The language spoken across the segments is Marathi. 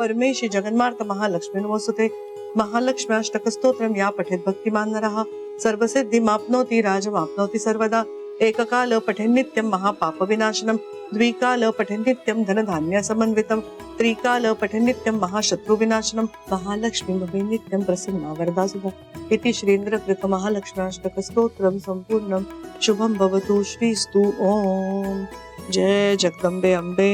परमेशी जगन्मार्त महालक्ष्मी नमोस्तुते। महालक्ष्म्याष्टकस्तोत्रम या पठेत भक्तिमान नरः सर्वसिद्धिमाप्नोति राजमाप्नोति सर्वदा। एककाल पठेन् नित्यं महापाप विनाशनम। द्विकाल पठेन् नित्यं धनधान्य समन्वितम। त्रिकाल पठेन् नित्यं महाशत्रु विनाशनम। महालक्ष्मी भवे नित्यं प्रसन्ना वरदा शुभा। इति श्रीन्द्रकृत महालक्ष्म्याष्टकस्तोत्रम संपूर्णम। शुभम भवतु श्रीस्तु ओम। जय जगदंबे अंबे।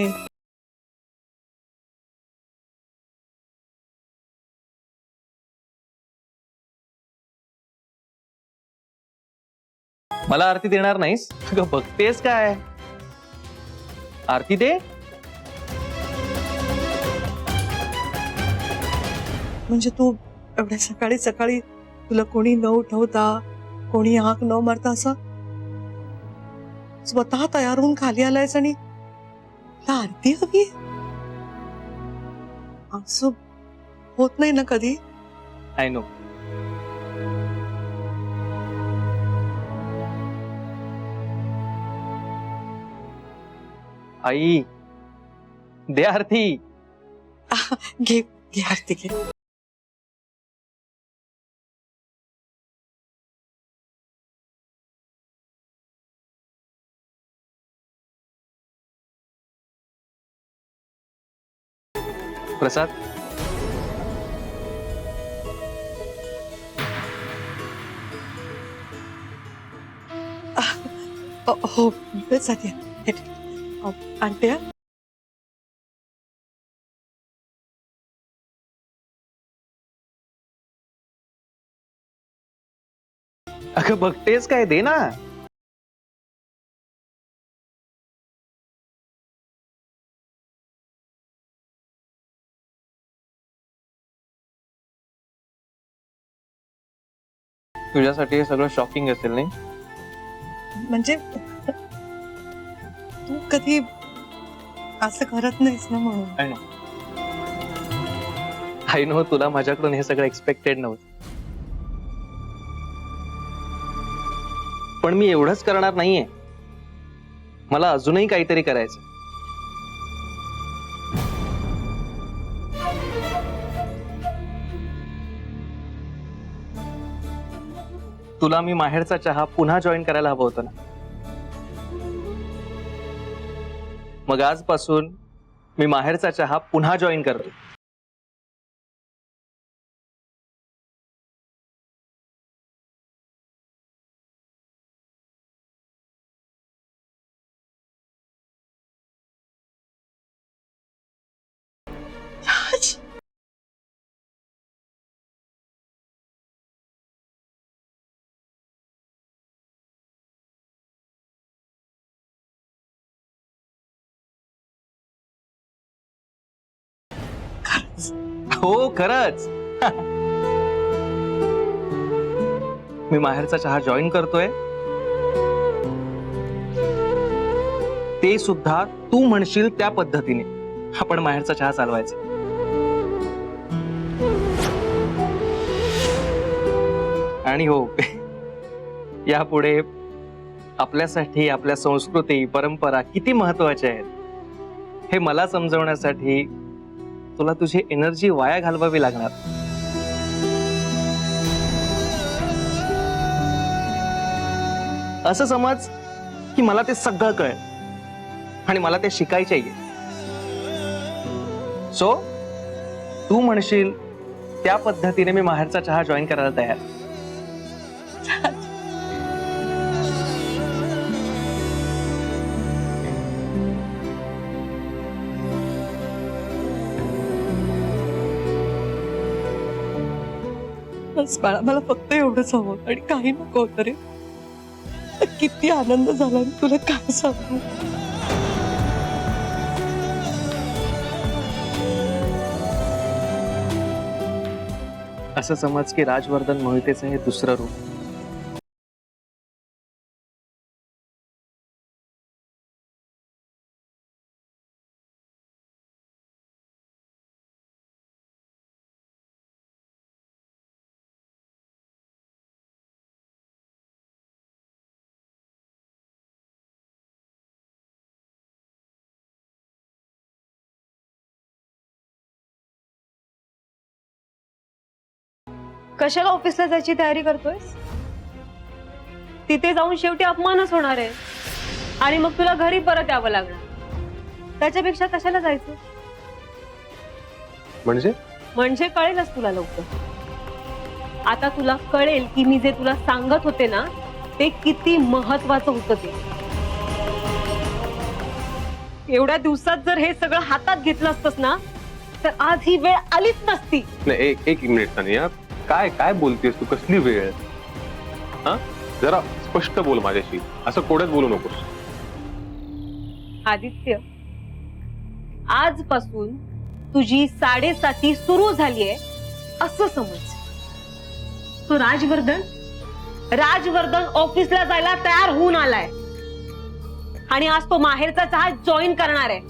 मला आरती देणार नाहीस? अगं बघतेस काय? आरती दे. म्हणजे तू एवढ्या सकाळी सकाळी तुला कोणी न उठवता कोणी हाक न मारता असं स्वतः तयार होऊन खाली आलायस आणि तुला आरती हवी? असं होत नाही ना कधी? I know. आई दे आरती. घे घे आरती घे. प्रसाद. हो साध्या आणते. अगं बघतेस काय? दे ना. तुझ्यासाठी हे सगळं शॉकिंग असेल नाही? म्हणजे तू कधी असं करत नाहीस ना म्हणून. आय नो तुला माझ्याकडून हे सगळं एक्सपेक्टेड नव्हतं. पण मी एवढंच करणार नाहीये. मला अजूनही काहीतरी करायचं. तुला मी माहेरचा चहा पुन्हा जॉईन करायला हवं होतं ना. मग आजपासून मी माहेरचा चहा पुन्हा जॉईन करतो. हो खरंच. मी माहेरचा चहा जॉईन करतोय. ते सुद्धा तू म्हणशील त्या पद्धतीने आपण माहेरचा चहा चालवायचा. आणि हो यापुढे आपल्यासाठी आपल्या संस्कृती परंपरा किती महत्वाच्या आहेत हे मला समजवण्यासाठी तुला तुझी एनर्जी वाया घालवावी लागणार. असं समज की मला ते सगळं कळेल आणि मला ते शिकायचंय. सो तू म्हणशील त्या पद्धतीने मी माहेरचा चहा जॉईन करायला तयार. बस बाळा मला फक्त एवढंच हवं आणि काही नको होतं रे. किती आनंद झाला तुला काय सांगू. असं समज की राजवर्धन मोहितेचं हे दुसरं रूप. कशाला ऑफिसला जायची तयारी करतोयस? तिथे जाऊन शेवटी अपमानच होणार आहे आणि मग तुला घरी परत यावं लागणार. त्याच्यापेक्षा कशाला जायचं? म्हणजे कळेलच तुला लवकर. आता तुला कळेल की मी जे तुला सांगत होते ना ते किती महत्वाचं होतं ते. एवढ्या दिवसात जर हे सगळं हातात घेतलं असतंस ना तर आज ही वेळ आलीच नसती. नाही, एक मिनिट तानिया, काय काय बोलतेस तू? कसली वेळ? हा, जरा स्पष्ट बोल माझ्याशी, असं कोड्यात बोलू नकोस. आदित्य, आजपासून तुझी 7:30 सुरू झालीये असं समज. तो राजवर्धन ऑफिसला जायला तयार होऊन आलाय आणि आज तो माहेरचा चहा जॉईन करणार आहे.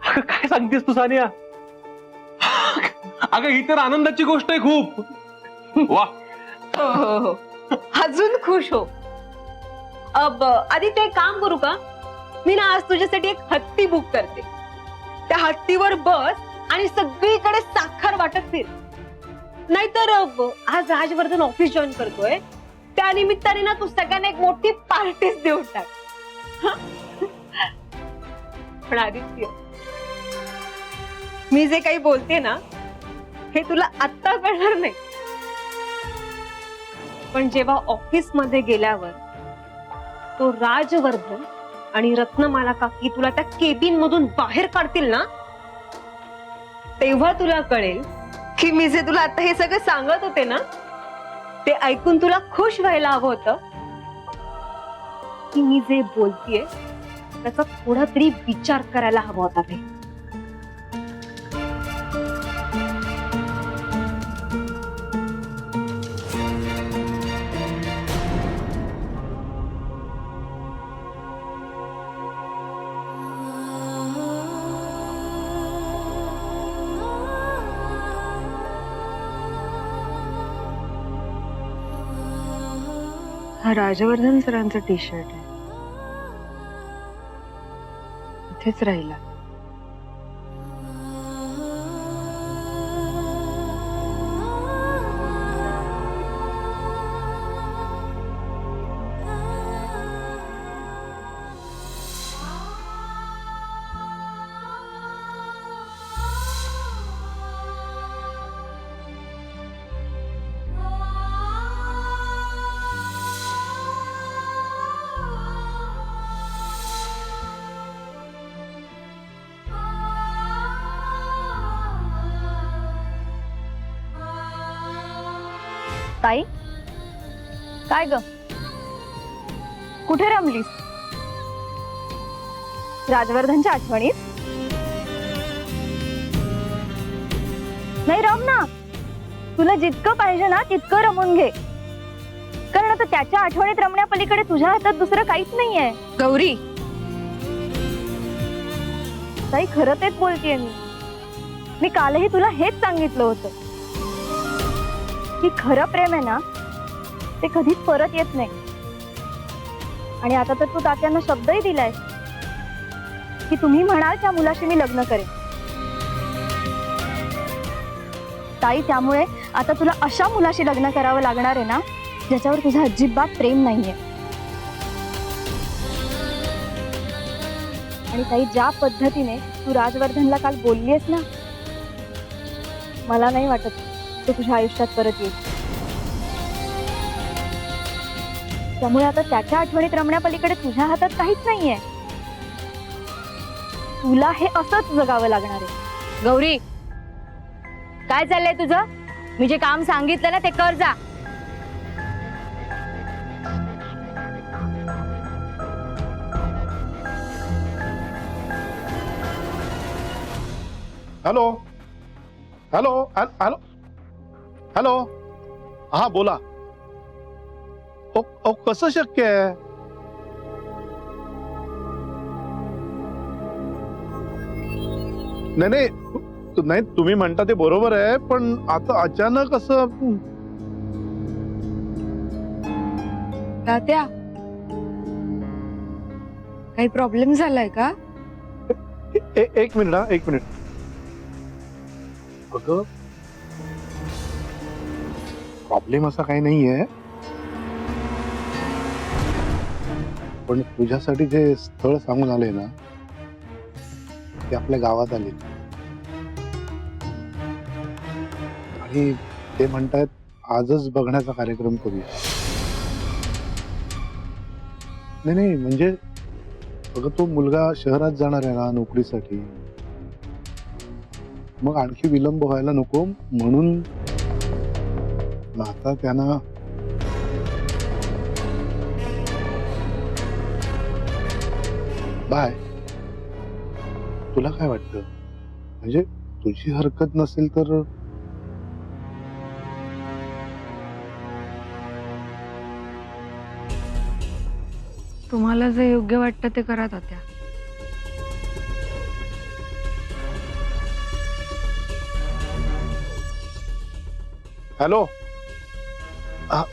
अगं, काय सांगतेस तू सानिया? अगं, ही तर आनंदाची गोष्ट आहे खूप. वा, हो. अजून खुश हो. अब आदित्य, एक काम करू का? मी ना आज तुझ्यासाठी एक हत्ती बुक करते. त्या हत्तीवर बस आणि सगळीकडे साखर वाटत फिर. नाहीतर आज राजवर्धन ऑफिस जॉईन करतोय, त्या निमित्ताने ना तू सगळ्यांना एक मोठी पार्टीच देऊन टाक. पण आदित्य, मी जे काही बोलते ना हे तुला आत्ता कळणार नाही, पण जेव्हा ऑफिस मध्ये गेल्यावर तो राजवर्धन आणि रत्नमाला काकी तुला त्या केबिन मधून बाहेर काढतील ना तेव्हा तुला कळेल की मी जे तुला आता हे सगळं सांगत होते ना ते ऐकून तुला खुश व्हायला हवं होतं की मी जे बोलतेय त्याचा थोडा तरी विचार करायला हवा होता ते. हा राजवर्धन सरांचा टी शर्ट आहे. इथेच राहिला. ताई, काय ग, कुठे रमलीस? राजवर्धनच्या आठवणीत? नाही, रम ना. तुला जितकं पाहिजे ना तितकं रमून घे, कारण आता त्याच्या आठवणीत रमण्यापलीकडे तुझ्या हातात दुसरं काहीच नाहीये. गौरी, ताई, खरं तेच बोलतेय मी कालही तुला हेच सांगितलं होतं की खरं प्रेम आहे ना ते कधीच परत येत नाही. आणि आता तर तू तात्यांना शब्दही दिलाय की तुम्ही म्हणाल त्या मुलाशी मी लग्न करेन. ताई, त्यामुळे आता तुला अशा मुलाशी लग्न करावं लागणार आहे ना ज्याच्यावर तुझं अजिबात प्रेम नाहीये. आणि ताई, ज्या पद्धतीने तू राजवर्धनला काल बोललीस ना, मला नाही वाटत तो तुझ्या आयुष्यात परत येईल. त्यामुळे आता त्याच्या आठवणीत रमण्यापलीकडे तुझ्या हातात काहीच नाहीये. तुला हे असंच जगावं लागणार आहे. गौरी, काय चाललंय तुझं? मी जे काम सांगितलं ना ते कर जा. हॅलो हॅलो हॅलो हॅलो, हा बोला. ओ, कसं शक्य आहे? नाही, तुम्ही म्हणता ते बरोबर आहे, पण आता अचानक असं. तात्या, काही प्रॉब्लेम झालाय का? एक मिनिट. अगं, प्रॉब्लेम असा काही नाहीये, पण तुझ्यासाठी जे स्थळ सांगून आले ना ते आपल्या गावात आले आणि ते म्हणतायत आजच बघण्याचा कार्यक्रम करूया. नाही नाही, म्हणजे अगं तो मुलगा शहरात जाणार आहे ना नोकरीसाठी, मग आणखी विलंब व्हायला नको म्हणून आता त्यांना बाय. तुला काय वाटतं, म्हणजे तुझी हरकत नसेल तर तुम्हाला जे योग्य वाटतं ते करा तात्या. हॅलो.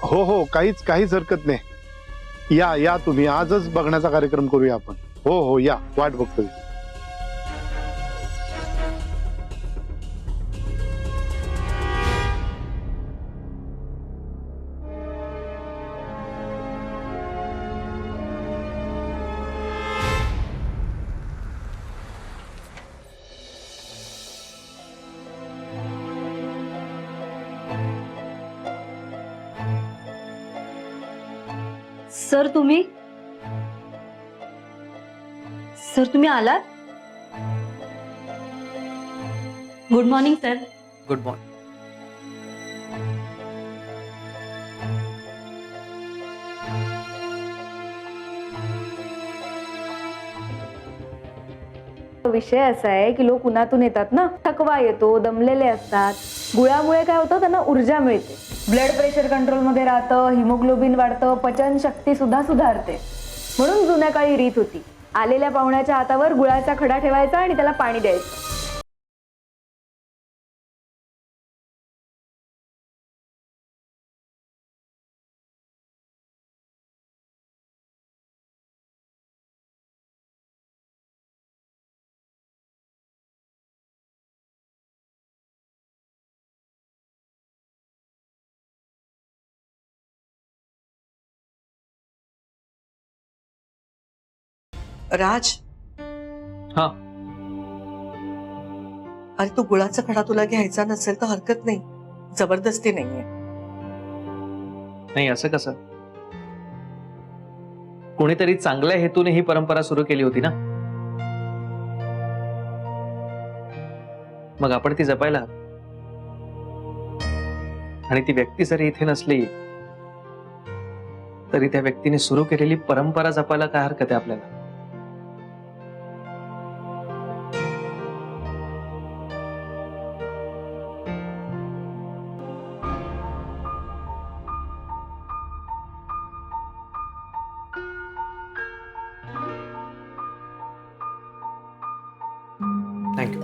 हो हो, काहीच हरकत नाही. या तुम्ही आजच बघण्याचा कार्यक्रम करूया आपण. हो हो, या, वाट बघतोय. सर तुम्ही आलात? Good morning sir. Good morning. विषय असा आहे की लोक उन्हातून येतात ना, थकवा येतो, दमलेले असतात. गुळामुळे काय होतं, त्यांना ऊर्जा मिळते, ब्लड प्रेशर कंट्रोलमध्ये राहतं, हिमोग्लोबिन वाढतं, पचन शक्ती सुद्धा सुधारते. म्हणून जुन्या काळी रीत होती, आलेल्या पाहुण्याच्या हातावर गुळाचा खडा ठेवायचा आणि त्याला पाणी द्यायचं. राज. हा. अरे तू गुळाचा खडा तुला घ्यायचा नसेल तर हरकत नाही, जबरदस्ती नाहीये. नाही, असं कसं? कोणीतरी चांगल्या हेतूने ही परंपरा सुरू केली होती ना, मग आपण ती जपायला हवी. आणि ती व्यक्ती जरी इथे नसली तरी त्या व्यक्तीने सुरू केलेली परंपरा जपायला काय हरकत आहे आपल्याला? थँक्यू.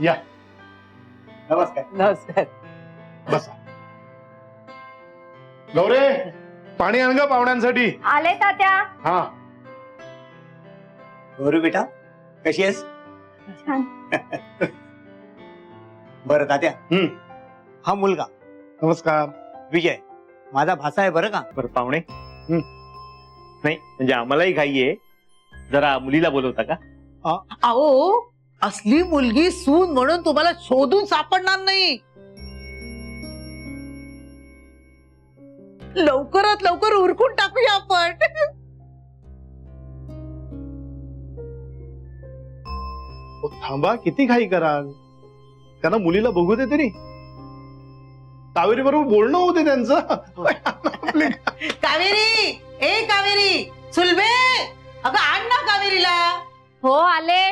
या, नमस्कार. बसा. गौरे, पाणी आण ग पाहुण्यांसाठी. आले तात्या. हा. गौरी बेटा, कशी आहेस? छान. बरं तात्या, हा मुलगा नमस्कार. विजय माझा भाचा आहे बरं का. बरं पाहुणे, नाही म्हणजे आम्हालाही घाई आहे, जरा मुलीला बोलवता का? अहो, असली मुलगी सून म्हणून तुम्हाला शोधून सापडणार नाही. लवकरात लवकर उरकून टाकूया आपण. थांबा, किती घाई कराल? त्यांना मुलीला बघू दे तरी. कावेरी बरोबर बोलणं होते त्यांचं. कावेरी, ए कावेरी, सुलभे, अगं आण ना कावेरीला. हो आले.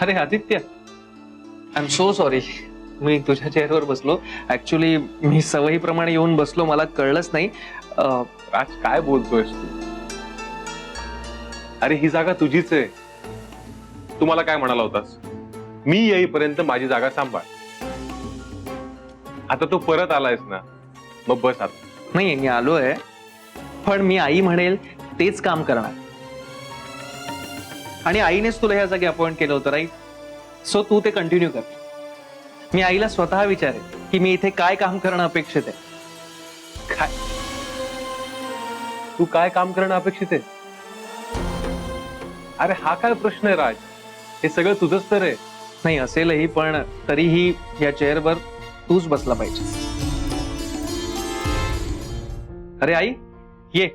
अरे Aditya, I am so sorry. मी तुझ्या चेअरवर बसलो. ऍक्च्युली मी सवयीप्रमाणे येऊन बसलो, मला कळलंच नाही. राज, काय बोलतोयस तू? अरे ही जागा तुझीच आहे. तू मला काय म्हणाला होतास? मी येईपर्यंत माझी जागा सांभाळ. आता तू परत आलायस ना, मग बस आता. नाही, मी आलोय, पण मी आई म्हणेल तेच काम करणार. आणि आईनेच तुला ह्या जागी अपॉइंट केलं होतं, राईट? सो तू ते कंटिन्यू कर. मी आईला स्वतः विचारेल की मी इथे काय काम करणं अपेक्षित आहे. काय तू काय काम करणं अपेक्षित आहे? अरे हा काय प्रश्न आहे राज? हे सगळं तुझंच तर आहे. नाही असेलही, पण तरीही या चेअरवर तूच बसला पाहिजे. अरे आई, ये.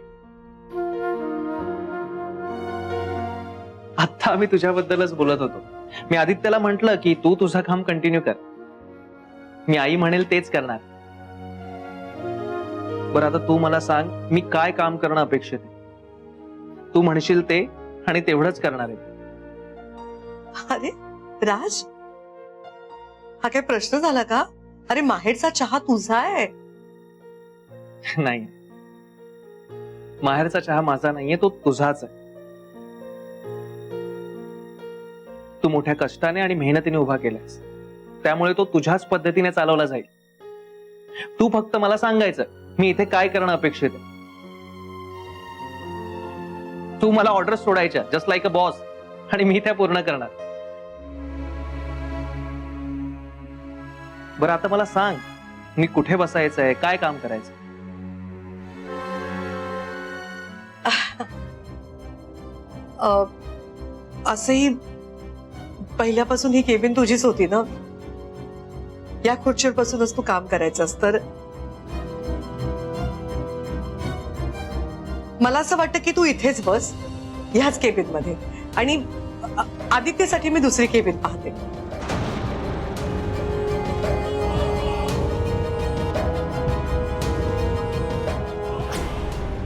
आता मी तुझ्याबद्दलच बोलत होतो. मी आदित्यला म्हंटल की तू तुझं काम कंटिन्यू कर. मी आई म्हणेल तेच करणार. बरं, आता तू मला सांग, मी काय काम करणं अपेक्षित आहे? तू म्हणशील ते आणि तेवढंच करणार आहे. अरे राज, हा काय प्रश्न झाला का? अरे माहेरचा चहा तुझा आहे. नाही, माहेरचा चहा माझा नाहीये, तो तुझाच आहे. तू मोठ्या कष्टाने आणि मेहनतीने उभा केलास, त्यामुळे तो तुझ्याच पद्धतीने चालवला जाईल. तू फक्त मला सांगायचं मी इथे काय करणं अपेक्षित आहे. तू मला ऑर्डर सोडायच्या जस्ट लाईक अ बॉस, आणि मी त्या पूर्ण करणार. बरं, आता मला सांग, मी कुठे बसायचंय, काय काम करायचं? असंही पहिल्यापासून ही केबिन तुझीच होती ना. या खुर्चीवर बसूनच तू काम करायचंस, तर मला असं वाटतं की तू इथेच बस, ह्याच केबिन मध्ये. आणि आदित्यसाठी मी दुसरी केबिन पाहते.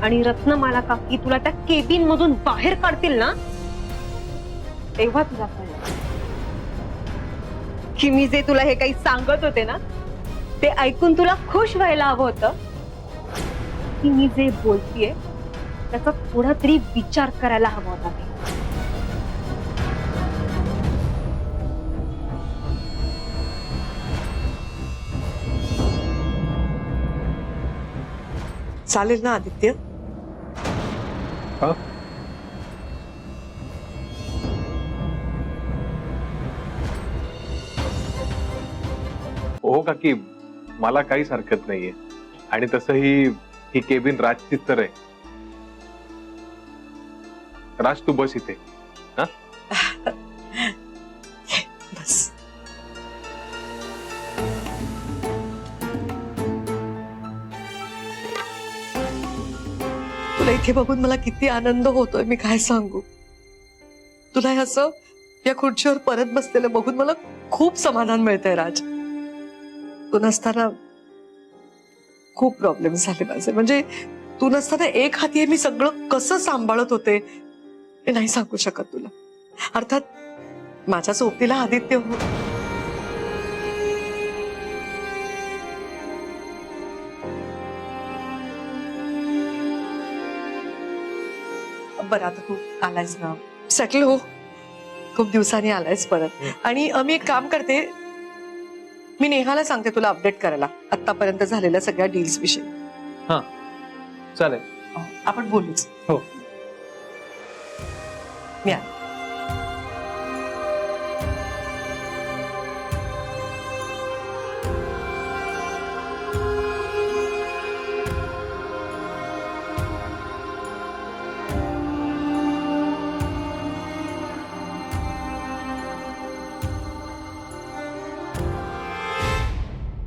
आणि रत्नमाला काकी तुला त्या केबिन मधून बाहेर काढतील ना, तेव्हा तुला कळेल की मी जे तुला हे काही सांगत होते ना, ते ऐकून तुला खुश व्हायला हवं होतं की मी जे बोलतीये त्याचा थोडा तरी विचार करायला हवा होता. चालेल ना आदित्य? हा? हो काकी, मला काहीच हरकत नाहीये. आणि तसंही ही केबिन राजचीच तर आहे. राज, तू बस इथे. हा, बस. तुला इथे बघून मला किती आनंद होतोय, मी काय सांगू. तुला हे असं या खुर्चीवर परत बसलेलं बघून मला खूप समाधान मिळतंय राज. तू नसताना खूप प्रॉब्लेम झाले माझे. म्हणजे तू नसताना एक हाती मी सगळं कसं सांभाळत होते हे नाही सांगू शकत तुला. अर्थात माझ्या सोबतीला आदित्य हो. बरं, आता तू आलायस ना, सेटल हो. खूप दिवसांनी आलायस परत. आणि मी एक काम करते, मी नेहाला सांगते तुला अपडेट करायला आतापर्यंत झालेल्या सगळ्या डील्स विषयी. हा, चालेल. आपण बोलूच. हो. मी आले.